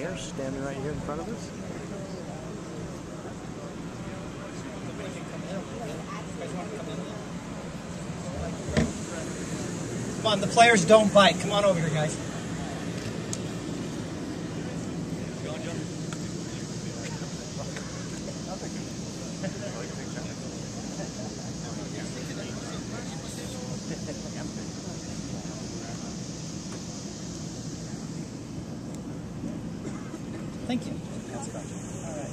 mayor standing right here in front of us. Come on, the players don't bite. Come on over here, guys. Thank you. That's fine. All right.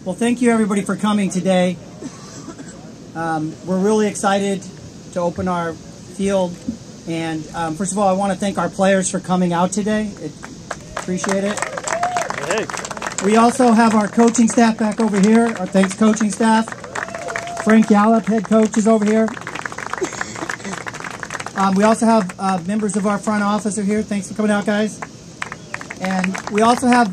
Well, thank you everybody for coming today. We're really excited to open our field, and first of all, I want to thank our players for coming out today. Appreciate it. Hey. We also have our coaching staff back over here. Our thanks coaching staff. Frank Yallop, head coach, is over here. We also have members of our front office are here. Thanks for coming out, guys. And we also have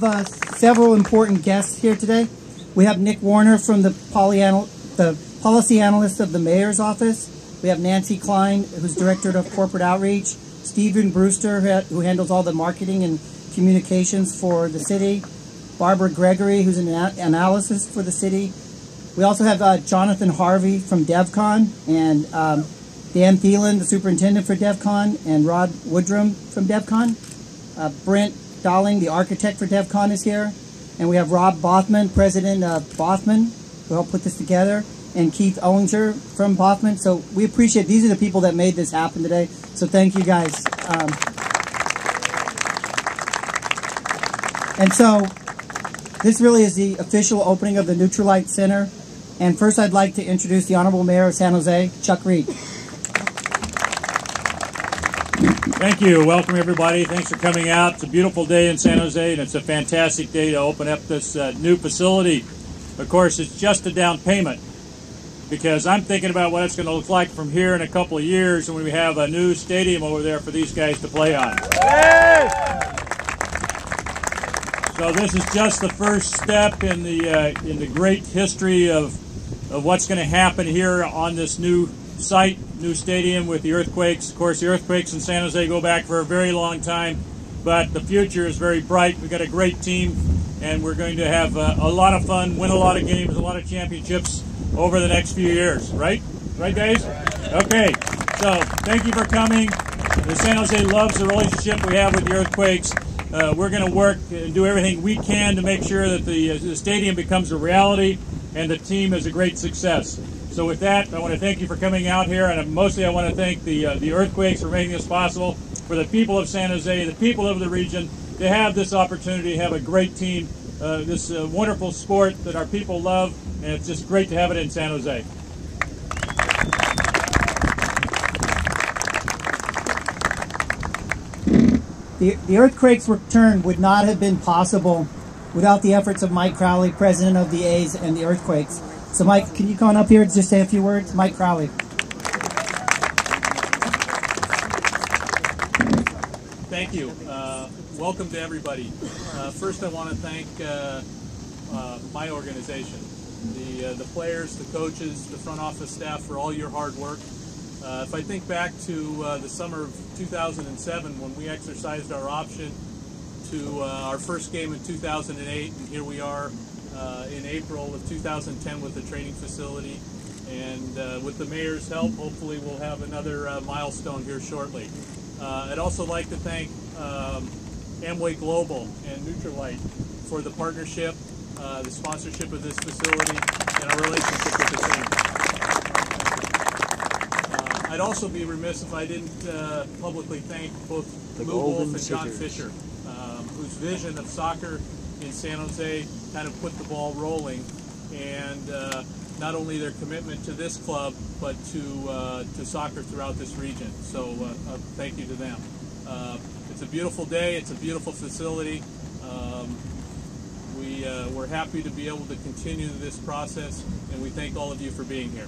several important guests here today. We have Nick Warner from the policy analyst of the mayor's office. We have Nancy Klein, who's director of corporate outreach. Stephen Brewster, who handles all the marketing and communications for the city. Barbara Gregory, who's an analyst for the city. We also have Jonathan Harvey from DevCon, and Dan Thielen, the superintendent for DevCon, and Rod Woodrum from DevCon. Brent Dowling, the architect for DevCon, is here. And we have Rob Bothman, president of Bothman, who helped put this together, and Keith Owninger from Bothman. So we appreciate, these are the people that made this happen today. So thank you guys. And so this really is the official opening of the Nutrilite Center. And first I'd like to introduce the Honorable Mayor of San Jose, Chuck Reed. Thank you. Welcome, everybody. Thanks for coming out. It's a beautiful day in San Jose, and it's a fantastic day to open up this new facility. Of course, it's just a down payment, because I'm thinking about what it's going to look like from here in a couple of years when we have a new stadium over there for these guys to play on. Yay! So this is just the first step in the great history of what's going to happen here on this new site, new stadium with the Earthquakes. Of course, the Earthquakes in San Jose go back for a very long time, but the future is very bright. We've got a great team, and we're going to have a lot of fun, win a lot of games, a lot of championships over the next few years. Right? Right, guys? Okay. So thank you for coming. The San Jose loves the relationship we have with the Earthquakes. We're going to work and do everything we can to make sure that the stadium becomes a reality and the team is a great success. So with that, I want to thank you for coming out here, and mostly I want to thank the Earthquakes for making this possible, for the people of San Jose, the people of the region, to have this opportunity, have a great team, this wonderful sport that our people love, and it's just great to have it in San Jose. The Earthquakes' return would not have been possible without the efforts of Mike Crowley, president of the A's and the Earthquakes. So Mike, can you come on up here and just say a few words? Mike Crowley. Thank you. Welcome to everybody. First I want to thank my organization, the players, the coaches, the front office staff for all your hard work. If I think back to the summer of 2007 when we exercised our option to our first game in 2008, and here we are in April of 2010 with the training facility, and with the mayor's help, hopefully we'll have another milestone here shortly. I'd also like to thank Amway Global and Nutrilite for the partnership, the sponsorship of this facility, and our relationship with the team. I'd also be remiss if I didn't publicly thank both Wolfe and John Fisher, whose vision of soccer in San Jose kind of put the ball rolling, and not only their commitment to this club, but to soccer throughout this region. So thank you to them. It's a beautiful day. It's a beautiful facility. We're happy to be able to continue this process, and we thank all of you for being here.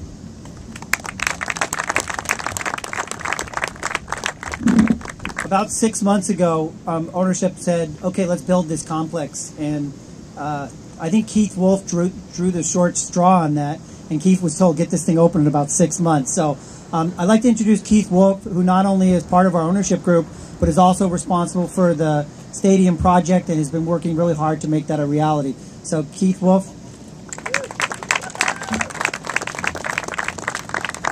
About 6 months ago, ownership said, okay, let's build this complex. And I think Keith Wolfe drew the short straw on that. And Keith was told, get this thing open in about 6 months. So I'd like to introduce Keith Wolfe, who not only is part of our ownership group, but is also responsible for the stadium project and has been working really hard to make that a reality. So, Keith Wolfe.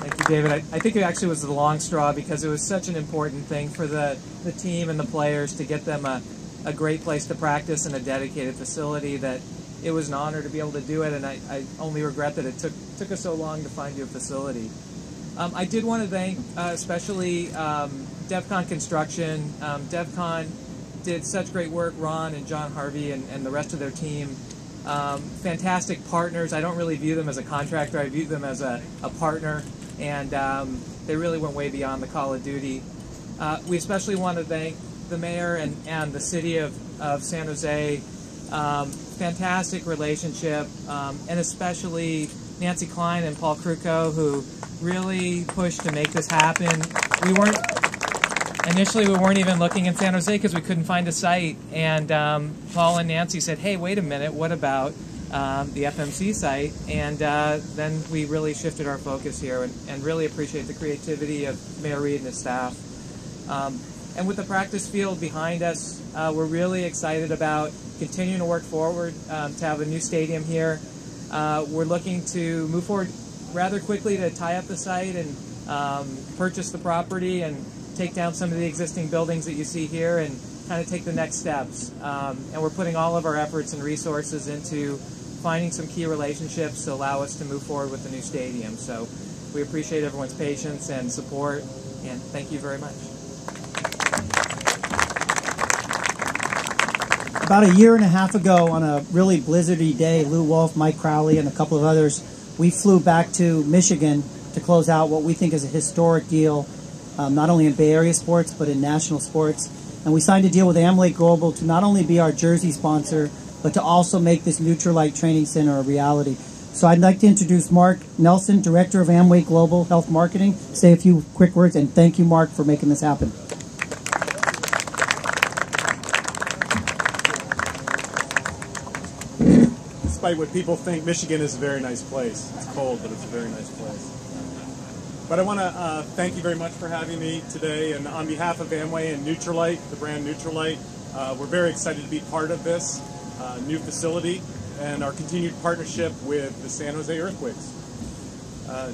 Thank you, David. I think it actually was the long straw because it was such an important thing for the team and the players to get them a great place to practice and a dedicated facility that it was an honor to be able to do it, and I only regret that it took us so long to find you a facility. I did want to thank especially DevCon Construction. DevCon did such great work, Ron and John Harvey and the rest of their team. Fantastic partners. I don't really view them as a contractor. I view them as a partner, and they really went way beyond the call of duty. We especially want to thank the mayor and the city of San Jose. Fantastic relationship, and especially Nancy Klein and Paul Kruko, who really pushed to make this happen. Initially we weren't even looking in San Jose because we couldn't find a site, and Paul and Nancy said, hey, wait a minute, what about the FMC site? And then we really shifted our focus here, and really appreciate the creativity of Mayor Reed and his staff. And with the practice field behind us, we're really excited about continuing to work forward to have a new stadium here. We're looking to move forward rather quickly to tie up the site and purchase the property and take down some of the existing buildings that you see here and kind of take the next steps. And we're putting all of our efforts and resources into finding some key relationships to allow us to move forward with the new stadium. So we appreciate everyone's patience and support, and thank you very much. About a year and a half ago, on a really blizzardy day, Lou Wolfe, Mike Crowley, and a couple of others, we flew back to Michigan to close out what we think is a historic deal, not only in Bay Area sports, but in national sports. And we signed a deal with Amway Global to not only be our jersey sponsor, but to also make this Nutrilite Training Center a reality. So I'd like to introduce Mark Nelson, Director of Amway Global Health Marketing, say a few quick words, and thank you, Mark, for making this happen. Despite what people think, Michigan is a very nice place. It's cold, but it's a very nice place. But I want to thank you very much for having me today. And on behalf of Amway and Nutrilite, the brand Nutrilite, we're very excited to be part of this new facility and our continued partnership with the San Jose Earthquakes.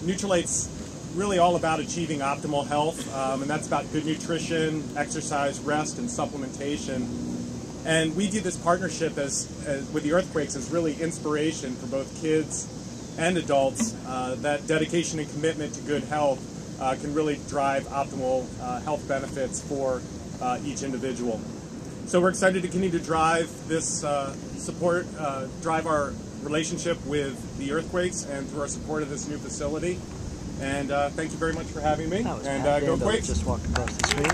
Nutrilite's really all about achieving optimal health, and that's about good nutrition, exercise, rest, and supplementation. And we view this partnership as with the Earthquakes as really inspiration for both kids and adults. That dedication and commitment to good health can really drive optimal health benefits for each individual. So we're excited to continue to drive this support, drive our relationship with the Earthquakes and through our support of this new facility. And thank you very much for having me. That was and Pat go Dando Quakes! just walked across the screen.